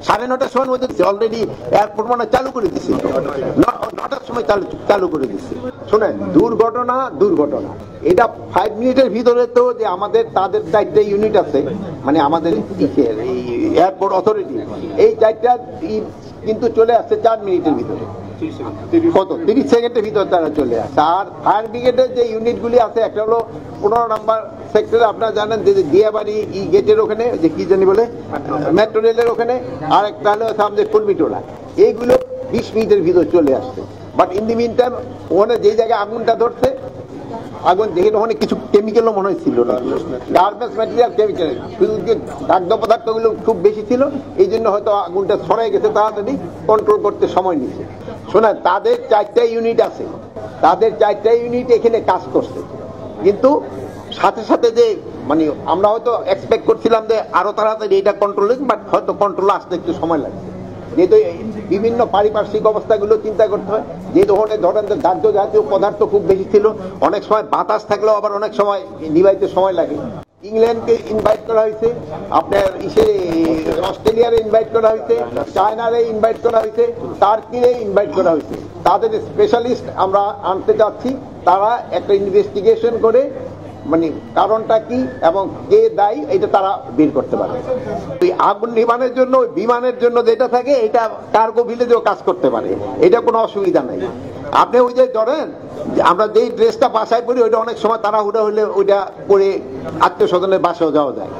9:30টার সময় মধ্যে already airport মানে চালু করে দিচ্ছে, 9টার সময় চালু করে দিচ্ছে। শোনেন, দুর্ঘটনা এটা 5 মিনিটের ভিতরে তো যে আমাদের তাদের 4টা ইউনিট আছে, মানে আমাদের এয়ারপোর্ট অথরিটি, এই 4টা কিন্তু চলে আসছে 4 মিনিটের ভিতরে, কত 30 সেকেন্ডের ভিতরে তারা চলে আসে। আর ফায়ার ব্রিগেডের যে ইউনিটগুলি আছে, একটা হলো 15 নম্বর সেক্টরে, আপনারা জানেন যে দিয়াবাড়ি গেটের ওখানে, যে কি জানি বলে মেট্রো রেলের ওখানে, আর একটা হলো আমাদের কুলমিটোলা, এইগুলো 20 মিনিটের ভিতরে চলে আসছে। But in the mean time ওখানে যে জায়গায় আগুনটা ধরছে, আগুন দেখে ওখানে কিছু কেমিক্যালও মনে হয়েছিল না, গার্বেজ ম্যাটেরিয়াল, কেমিক্যাল, দাগ্ধ পদার্থগুলো খুব বেশি ছিল, এই জন্য হয়তো আগুনটা ছড়াই গেছে, তাড়াতাড়ি কন্ট্রোল করতে সময় নিচ্ছে। শোনা, তাদের 4টা ইউনিট আছে, তাদের 4টা ইউনিট এখানে কাজ করছে, কিন্তু সাথে সাথে যে মানে আমরা হয়তো এক্সপেক্ট করছিলাম যে আরো তাড়াতাড়ি এটা কন্ট্রোল, বাট হয়তো কন্ট্রোল আসতে একটু সময় লাগছে, যেহেতু বিভিন্ন পারিপার্শ্বিক অবস্থাগুলো চিন্তা করতে হয়। যে ধরনের দাহ্য জাতীয় পদার্থ খুব বেশি ছিল, অনেক সময় বাতাস থাকলেও আবার অনেক সময় নিভাইতে সময় লাগে। ইংল্যান্ডকে ইনভাইট করা হয়েছে, আপনার অস্ট্রেলিয়ারে ইনভাইট করা হয়েছে, চায়নারে ইনভাইট করা হয়েছে, টার্কিরে ইনভাইট করা হয়েছে। তাদের স্পেশালিস্ট আমরা আনতে চাচ্ছি, তারা একটা ইনভেস্টিগেশন করে মানে কারণটা কি এবং কে দায়ী এটা তারা বের করতে পারে। ওই আগুন নিবানের জন্য ওই বিমানের জন্য যেটা থাকে, এটা কার্গো ভিলেজেও কাজ করতে পারে, এটা কোনো অসুবিধা নাই। আপনি ওই যে ধরেন আমরা যেই ড্রেসটা বাসায় পরি, ওইটা অনেক সময় তাড়াহুড়া হলে ওইটা পরে আত্মীয় স্বজনের বাসায় যাওয়া যায়।